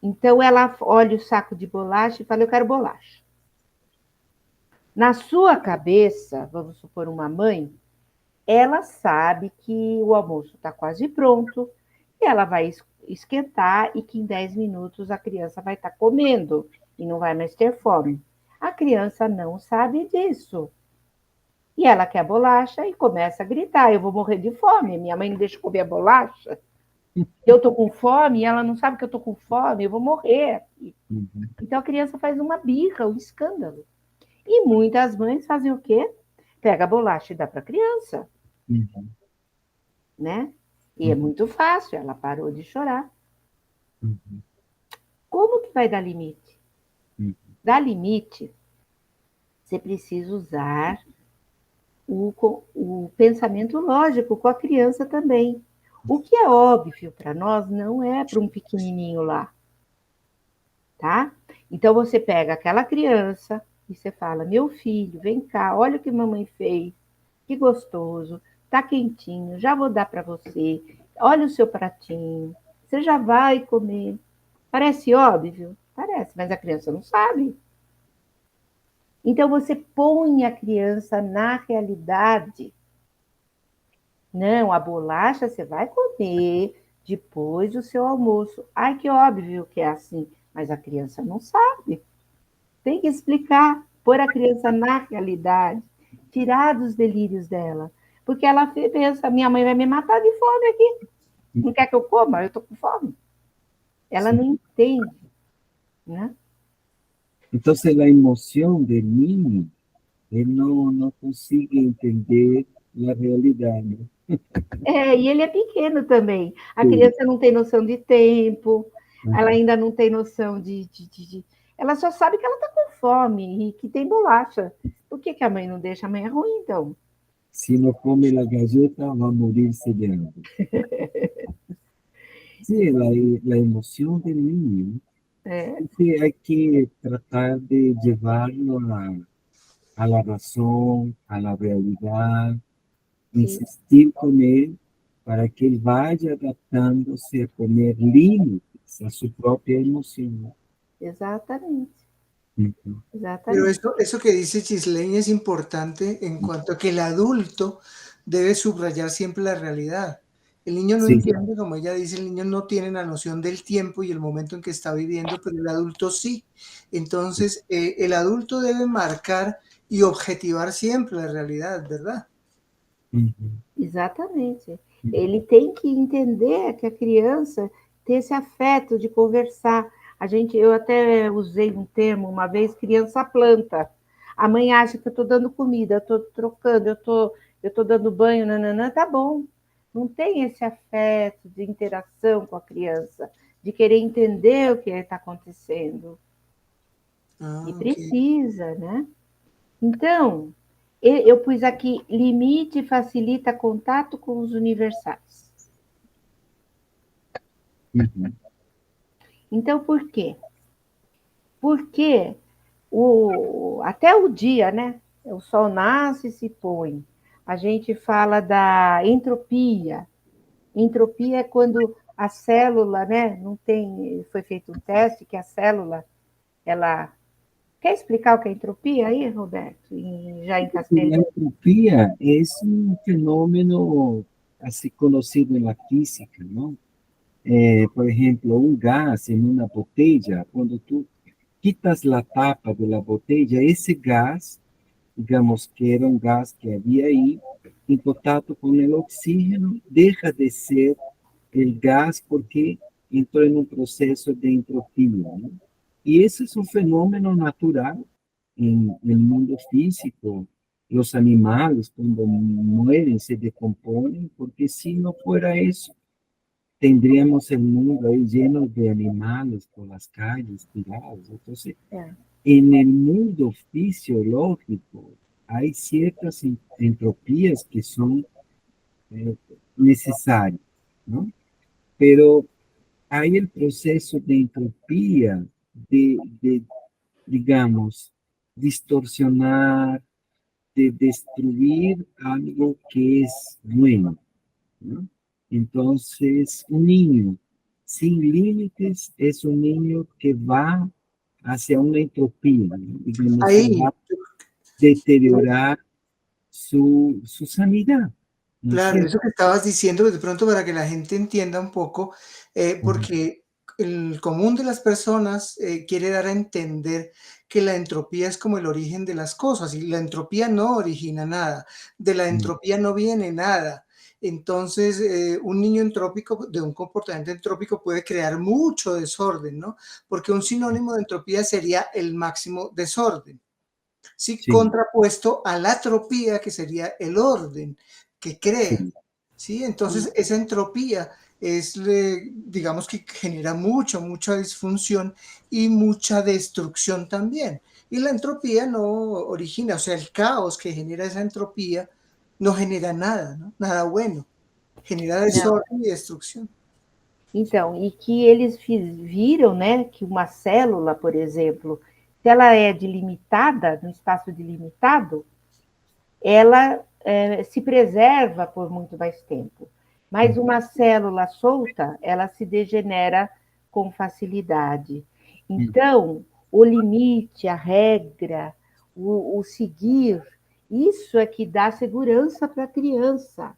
Então ela olha o saco de bolacha e fala: Eu quero bolacha. Na sua cabeça, vamos supor uma mãe, ela sabe que o almoço está quase pronto e ela vai esquentar e que em 10 minutos a criança vai estar comendo e não vai mais ter fome. A criança não sabe disso. E ela quer bolacha e começa a gritar: Eu vou morrer de fome, minha mãe não deixa eu comer a bolacha. Eu estou com fome e ela não sabe que eu estou com fome, eu vou morrer. Uhum. Então a criança faz uma birra, um escândalo. E muitas mães fazem o quê? Pega a bolacha e dá para a criança, Uhum. né? E é Uhum. muito fácil, ela parou de chorar. Uhum. Como que vai dar limite? Uhum. Dar limite, você precisa usar o pensamento lógico com a criança também. O que é óbvio para nós não é para um pequenininho lá, tá? Então você pega aquela criança e você fala: Meu filho, vem cá, olha o que mamãe fez, que gostoso, tá quentinho, já vou dar para você. Olha o seu pratinho, você já vai comer. Parece óbvio? Parece, mas a criança não sabe. Então você põe a criança na realidade. Não, a bolacha você vai comer depois do seu almoço. Ai, que óbvio que é assim, mas a criança não sabe. Tem que explicar, pôr a criança na realidade, tirar dos delírios dela. Porque ela pensa: minha mãe vai me matar de fome aqui. Não quer que eu coma? Eu estou com fome. Ela Sim. não entende, né? Entonces la emoción del niño, él no consigue entender la realidad, ¿no? E ele é pequeno também. A Sí. criança não tem noção de tempo, ela Ajá. ainda não tem noção Ela só sabe que ela está com fome e que tem bolacha. Por que, que a mãe não deixa? A mãe é ruim, então. Si no come la galleta, va a morirse de hambre. Sí, la emoción del niño, É, sí, hay que tratar de llevarlo a la razón, a la realidad, sim, insistir con él para que él vaya adaptándose a poner límites a su propia emoción. exatamente. Ujú. Pero Exatamente. eso que dice Chisley es importante en cuanto a que el adulto debe subrayar siempre la realidad. El niño no Sí, entiende, como ella dice, el niño no tiene la noción del tiempo y el momento en que está viviendo, pero el adulto sí. Entonces, el adulto debe marcar y objetivar siempre la realidad, ¿verdad? Uhum. Exatamente. Uhum. Ele tem que entender que a criança tem esse afeto de conversar. Eu até usei um termo uma vez, criança planta. A mãe acha que eu estou dando comida, eu estou trocando, eu tô dando banho, nananã, tá bom. Não tem esse afeto de interação com a criança, de querer entender o que está acontecendo. E Ah, ok. precisa, né? Então, eu pus aqui, limite facilita contato com os universais. Uhum. Então, por quê? Porque até o dia, né? O sol nasce e se põe. A gente fala da entropia. Entropia é quando a célula, né? Não tem. Foi feito um teste que a célula, ela. Quer explicar o que é entropia aí, Roberto? Já em La castelhano? entropía es un fenómeno así conocido en la física, ¿no? Por ejemplo, un gas en una botella, cuando tú quitas la tapa de la botella, ese gas, digamos que era un gas que había ahí, en contacto con el oxígeno, deja de ser el gas porque entró en un proceso de entropía, ¿no? Y ese es un fenómeno natural en el mundo físico. Los animales cuando mueren se decomponen, porque si no fuera eso, tendríamos el mundo ahí lleno de animales por las calles tirados. Entonces, É. en el mundo fisiológico hay ciertas entropías que son eh, necesarias, ¿no? Pero hay el proceso de entropía, de digamos, distorsionar, de destruir algo que es bueno, ¿no? Entonces, un niño sin límites es un niño que va hacia una entropía, ¿no? Digamos que va Ahí, a deteriorar su sanidad, ¿no es claro, cierto? eso que estabas diciendo, de pronto para que la gente entienda un poco, Ujú. porque el común de las personas quiere dar a entender que la entropía es como el origen de las cosas y la entropía no origina nada, de la Mm. entropía no viene nada. Entonces, un niño entrópico, de un comportamiento entrópico, puede crear mucho desorden, ¿no? Porque un sinónimo de entropía sería el máximo desorden. Sí, Sí, contrapuesto a la tropía, que sería el orden que crea, sí. ¿sí? Entonces, esa entropía es, digamos que genera mucha disfunción y mucha destrucción también. Y la entropía no origina, o sea, el caos que genera esa entropía no genera nada, ¿no? Nada bueno, genera Não. desorden y destrucción. Então, e que eles viram, né, que uma célula, por exemplo, se ela é delimitada, no espaço delimitado, ela se preserva por muito mais tempo. Mas uma célula solta, ela se degenera com facilidade. Então, o limite, a regra, o seguir, isso é que dá segurança para a criança.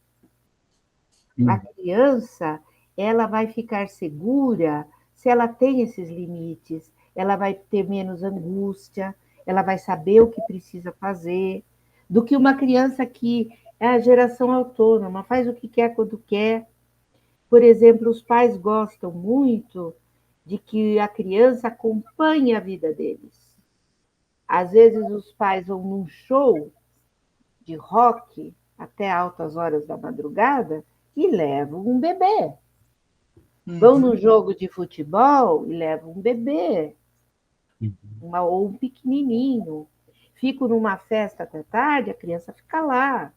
A Uhum. criança, ela vai ficar segura se ela tem esses limites, ela vai ter menos angústia, ela vai saber o que precisa fazer, do que uma criança que é a geração autônoma, faz o que quer quando quer. Por exemplo, os pais gostam muito de que a criança acompanhe a vida deles. Às vezes os pais vão num show de rock até altas horas da madrugada e levam um bebê. Vão Uhum. no jogo de futebol e levam um bebê, Uhum. ou um pequenininho. Fico numa festa até tarde, a criança fica lá.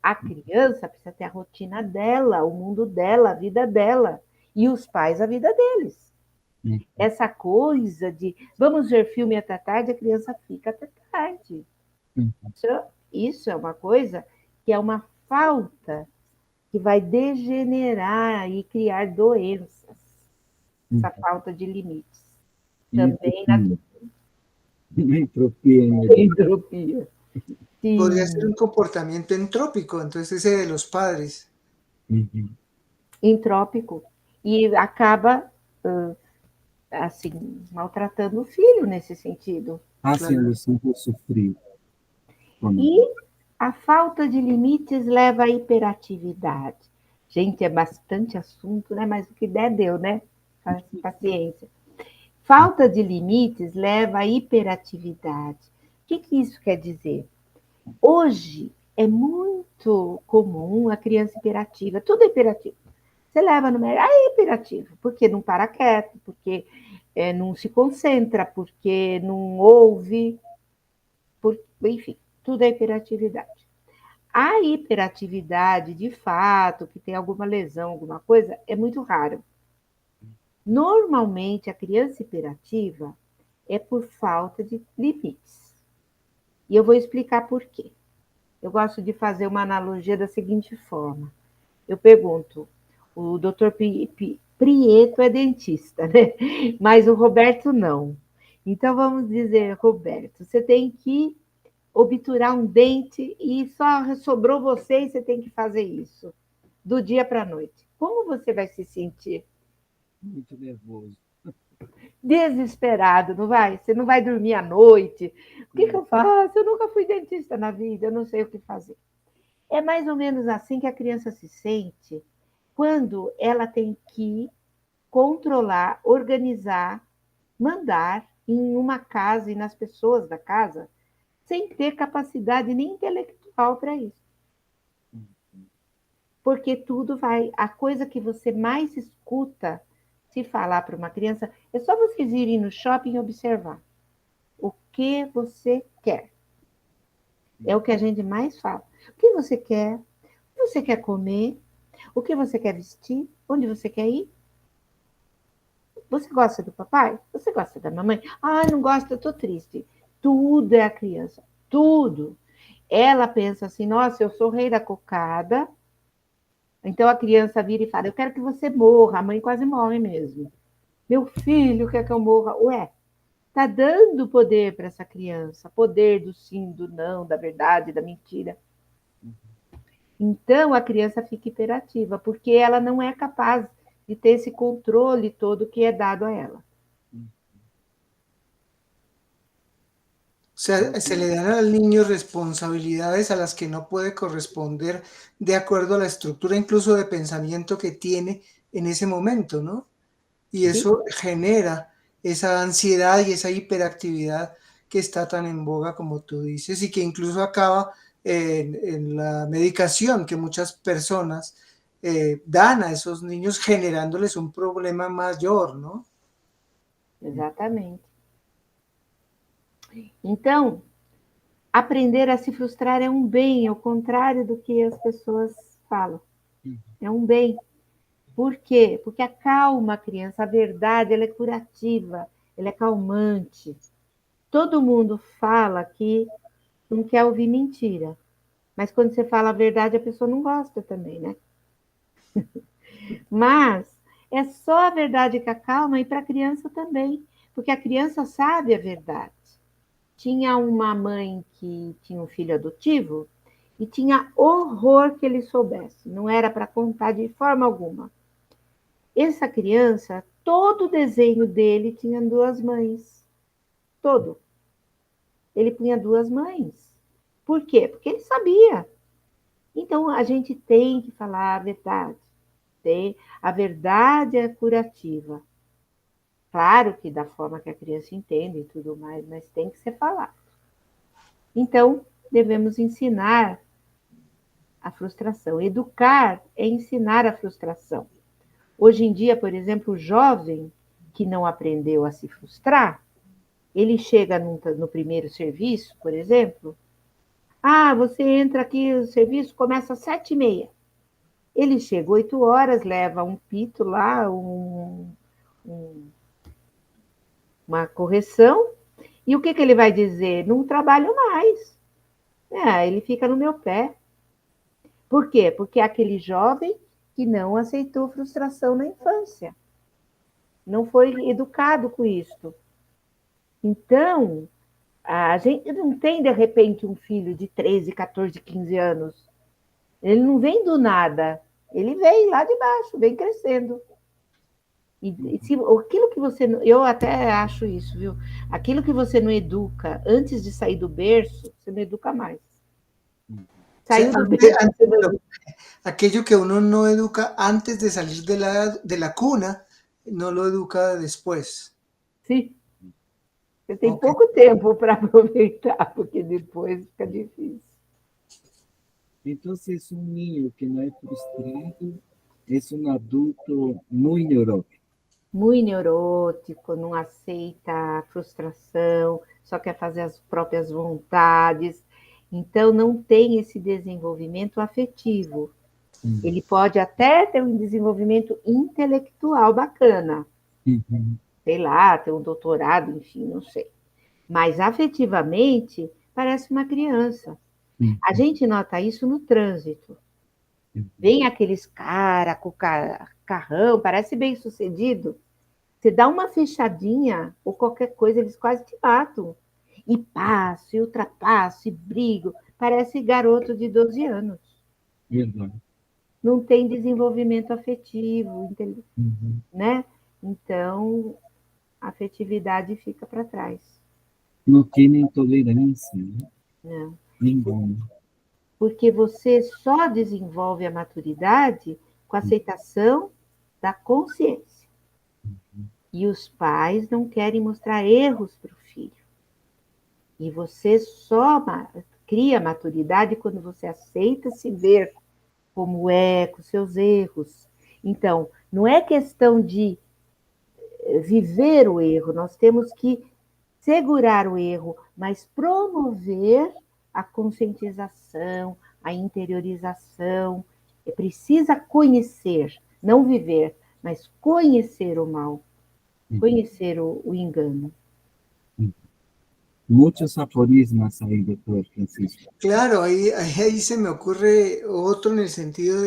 A criança precisa ter a rotina dela, o mundo dela, a vida dela. E os pais, a vida deles. Uhum. Essa coisa de vamos ver filme até tarde, a criança fica até tarde. Uhum. Isso é uma coisa que é uma falta que vai degenerar e criar doenças. Essa Uhum. falta de limites. Também na Entropia. Entropia en el entropia. Podría ser Sim, un comportamiento entrópico, entonces ese de los padres. Uhum. entrópico. E acaba, assim, maltratando o filho nesse sentido. Hacen Claro. los hijos sufrir con E eso. A falta de limites leva à hiperatividade. Gente, é bastante assunto, né? Mas o que der, deu, né? Paciência. Falta de limites leva à hiperatividade. O que isso quer dizer? Hoje é muito comum a criança hiperativa, tudo é hiperativo. Você leva no médico, é hiperativo, porque não para quieto, porque não se concentra, porque não ouve, enfim, tudo é hiperatividade. A hiperatividade, de fato, que tem alguma lesão, alguma coisa, é muito raro. Normalmente, a criança hiperativa é por falta de limites. E eu vou explicar por quê. Eu gosto de fazer uma analogia da seguinte forma. Eu pergunto, o doutor Prieto é dentista, né? Mas o Roberto não. Então, vamos dizer, Roberto, você tem que obturar um dente e só sobrou você e você tem que fazer isso, do dia para a noite. Como você vai se sentir? Muito nervoso. Desesperado, não vai? Você não vai dormir à noite. O que eu faço? Eu nunca fui dentista na vida, eu não sei o que fazer. É mais ou menos assim que a criança se sente quando ela tem que controlar, organizar, mandar em uma casa e nas pessoas da casa, sem ter capacidade nem intelectual para isso. Porque tudo vai. A coisa que você mais escuta se falar para uma criança é só vocês irem no shopping e observar o que você quer. É o que a gente mais fala. O que você quer? O que você quer comer? O que você quer vestir? Onde você quer ir? Você gosta do papai? Você gosta da mamãe? Ah, não gosto, eu tô triste. Tudo é a criança. Tudo. Ela pensa assim, nossa, eu sou o rei da cocada. Então a criança vira e fala, eu quero que você morra. A mãe quase morre mesmo. Meu filho quer que eu morra. Ué, tá dando poder para essa criança. Poder do sim, do não, da verdade, da mentira. Então a criança fica hiperativa, porque ela não é capaz de ter esse controle todo que é dado a ela. Se le dan al niño responsabilidades a las que no puede corresponder de acuerdo a la estructura incluso de pensamiento que tiene en ese momento, ¿no? Y Sim? eso genera esa ansiedad y esa hiperactividad que está tan en boga como tú dices y que incluso acaba en la medicación que muchas personas dan a esos niños generándoles un problema mayor, ¿no? Exatamente. Então, aprender a se frustrar é um bem, ao contrário do que as pessoas falam. É um bem. Por quê? Porque acalma a criança. A verdade, ela é curativa, ela é calmante. Todo mundo fala que não quer ouvir mentira. Mas quando você fala a verdade, a pessoa não gosta também, né? Mas é só a verdade que acalma e para a criança também. Porque a criança sabe a verdade. Tinha uma mãe que tinha um filho adotivo e tinha horror que ele soubesse. Não era para contar de forma alguma. Essa criança, todo o desenho dele tinha duas mães. Todo. Ele punha duas mães. Por quê? Porque ele sabia. Então, a gente tem que falar a verdade. A verdade é curativa. Claro que da forma que a criança entende e tudo mais, mas tem que ser falado. Então, devemos ensinar a frustração. Educar é ensinar a frustração. Hoje em dia, por exemplo, o jovem que não aprendeu a se frustrar, ele chega no primeiro serviço, por exemplo, você entra aqui, o serviço começa às 7h30. Ele chega 8h, leva um pito lá, uma correção, e o que ele vai dizer? Não trabalho mais. Ele fica no meu pé. Por quê? Porque é aquele jovem que não aceitou frustração na infância. Não foi educado com isso. Então, a gente não tem, de repente, um filho de 13, 14, 15 anos. Ele não vem do nada. Ele vem lá de baixo, vem crescendo. E se, aquilo que você... Eu até acho isso, viu? Aquilo que você não educa antes de sair do berço, você não educa mais. Saiu do Pero aquello que uno no educa antes de salir de la cuna, no lo educa después. Sim. Você tem Ok. pouco tempo para aproveitar, porque depois fica difícil. Entonces, un niño que no es frustrado es un adulto muy neurótico. Muito neurótico, não aceita a frustração, só quer fazer as próprias vontades. Então, não tem esse desenvolvimento afetivo. Ele pode até ter um desenvolvimento intelectual bacana, Ujú. sei lá, ter um doutorado, enfim, não sei. Mas afetivamente, parece uma criança. A gente nota isso no trânsito. Vem aqueles cara com carrão, parece bem sucedido. Você dá uma fechadinha ou qualquer coisa, eles quase te matam. E passo, e ultrapasso, e brigo. Parece garoto de 12 anos. Verdad. Não tem desenvolvimento afetivo, Ujú. né? Então, a afetividade fica para trás. No tienen tolerancia, ¿no? Né? Ninguna. Porque você só desenvolve a maturidade com a aceitação da consciência. E os pais não querem mostrar erros para o filho. E você só cria maturidade quando você aceita se ver como é, com seus erros. Então, não é questão de viver o erro, nós temos que segurar o erro, mas promover a conscientização, a interiorização. É precisa conhecer, não viver, mas conhecer o mal, conhecer o engano. Muchos aforismos ahí, doctor Francisco. Claro, ahí se me ocurre otro en el sentido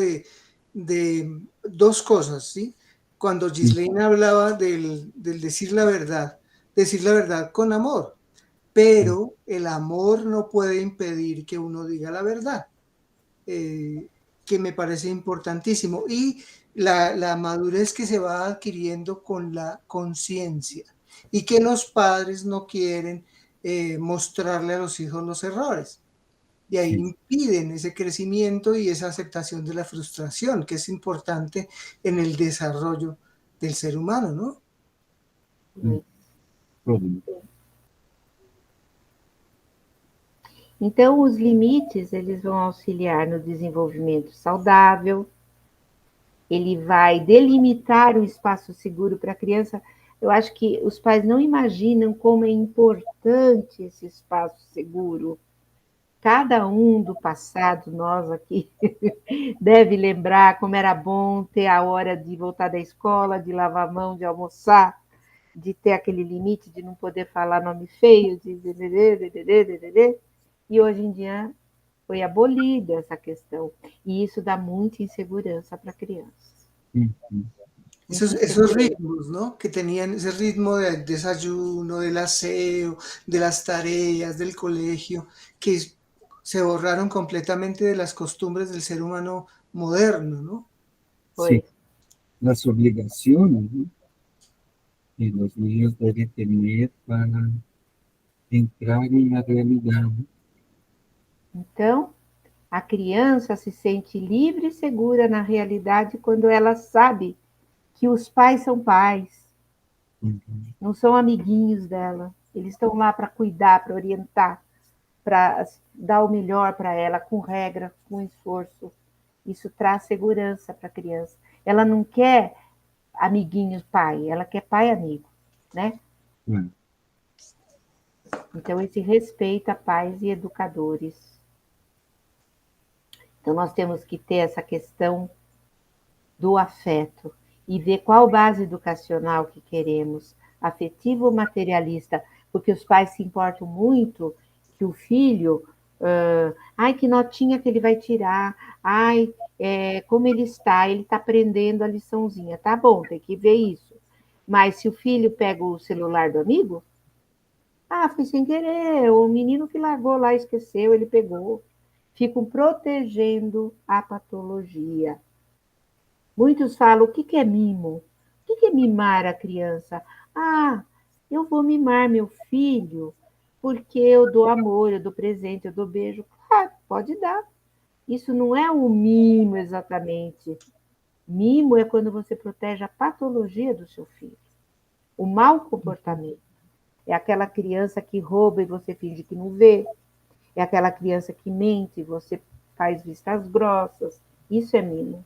de dos cosas, ¿sí? Cuando Ghislaine hablaba del decir la verdad con amor, pero el amor no puede impedir que uno diga la verdad, que me parece importantísimo. Y la madurez que se va adquiriendo con la conciencia y que los padres no quieren mostrarle a los hijos los errores. Y ahí Sí. impiden ese crecimiento y esa aceptación de la frustración, que es importante en el desarrollo del ser humano, ¿no? Problema. Então, os limites, eles vão auxiliar no desenvolvimento saudável, ele vai delimitar o espaço seguro para a criança. Eu acho que os pais não imaginam como é importante esse espaço seguro. Cada um do passado, nós aqui, deve lembrar como era bom ter a hora de voltar da escola, de lavar a mão, de almoçar, de ter aquele limite de não poder falar nome feio, e hoje em dia foi abolida essa questão. E isso dá muita insegurança para a criança. Esos ritmos, ¿no? Que tenían ese ritmo del desayuno, del aseo, de las tareas, del colegio, que se borraron completamente de las costumbres del ser humano moderno, ¿no? Sí. Las obligaciones, ¿no?, que los niños deben tener para entrar en la realidad. Então, a criança se sente livre e segura na realidade quando ela sabe que os pais são pais, não são amiguinhos dela. Eles estão lá para cuidar, para orientar, para dar o melhor para ela, com regra, com esforço. Isso traz segurança para a criança. Ela não quer amiguinho pai, ela quer pai amigo, né? Então, esse respeito a pais e educadores. Então, nós temos que ter essa questão do afeto e ver qual base educacional que queremos, afetivo ou materialista, porque os pais se importam muito que o filho, ai, que notinha que ele vai tirar, ai, como ele está aprendendo a liçãozinha, tá bom, tem que ver isso. Mas se o filho pega o celular do amigo, foi sem querer, o menino que largou lá, esqueceu, ele pegou. Ficam protegendo a patologia. Muitos falam, o que é mimo? O que é mimar a criança? Eu vou mimar meu filho porque eu dou amor, eu dou presente, eu dou beijo. Claro, pode dar. Isso não é um mimo exatamente. Mimo é quando você protege a patologia do seu filho, o mau comportamento. É aquela criança que rouba e você finge que não vê. É aquela criança que mente e você faz vistas grossas. Isso é mimo.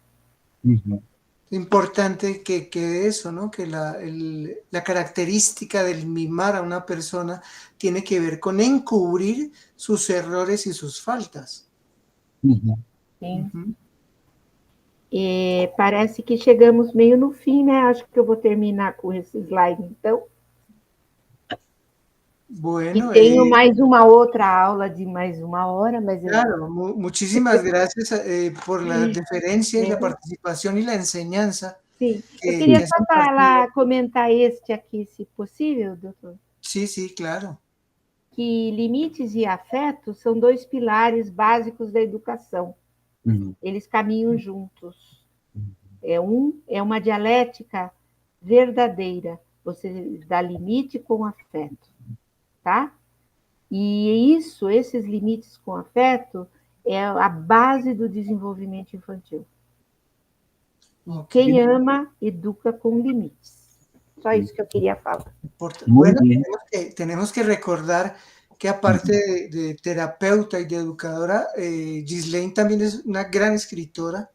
Uhum. Importante que eso, ¿no? Que la característica del mimar a una persona tiene que ver con encubrir sus errores y sus faltas. Uhum. Sim. Ujú. E parece que chegamos meio no fim, né? Acho que eu vou terminar com esse slide, então. E Bueno, tenho mais uma outra aula de mais 1 hora, mas eu... claro, muchísimas gracias por la deferencia y la É, participación y la enseñanza sim. Eu que queria Sim. has só impartido. falar, comentar este aqui, se possível, doutor. Sí, sí, claro. Que limites e afetos são 2 pilares básicos da educação. Uhum. Eles caminham juntos. É uma dialética verdadeira. Você dá limite com afeto, tá? E isso, esses limites com afeto, é a base do desenvolvimento infantil. E Ok, quem ama, educa com limites. Só isso que eu queria falar. Muy Bueno, bien. tenemos que recordar que aparte Uhum. de terapeuta y de educadora, Ghislaine también es una gran escritora.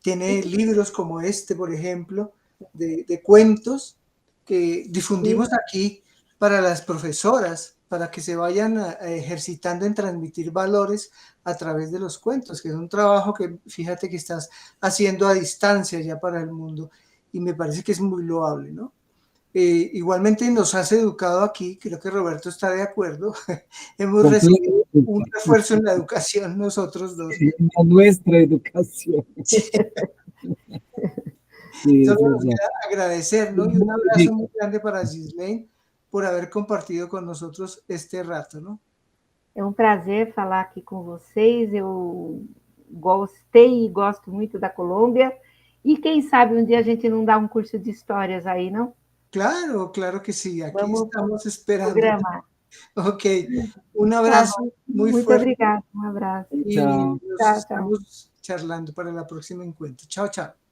Tiene libros como este, por ejemplo, de cuentos que difundimos aquí para las profesoras, para que se vayan ejercitando en transmitir valores a través de los cuentos, que es un trabajo que fíjate que estás haciendo a distancia ya para el mundo y me parece que es muy loable, ¿no? Igualmente nos has educado aquí, creo que Roberto está de acuerdo, hemos recibido un Completamente. refuerzo en la educación nosotros dos. A nuestra educación. Sí, es Solo nos verdad. queda agradecer, ¿no? Y un Muy abrazo rico. muy grande para Ghislaine por haber compartido con nosotros este rato, ¿no? É um prazer falar aqui com vocês. Eu gostei e gosto muito da Colômbia. E quem sabe um dia a gente não dá um curso de histórias aí, não? Claro, claro que sí, aquí Vamos estamos esperándote. programar. Ok, un Tá bom. abrazo muy Muito fuerte obrigada. Um abraço. y Chao. nos Tchau, tchau. estamos charlando para el próximo encuentro. Chao, chao.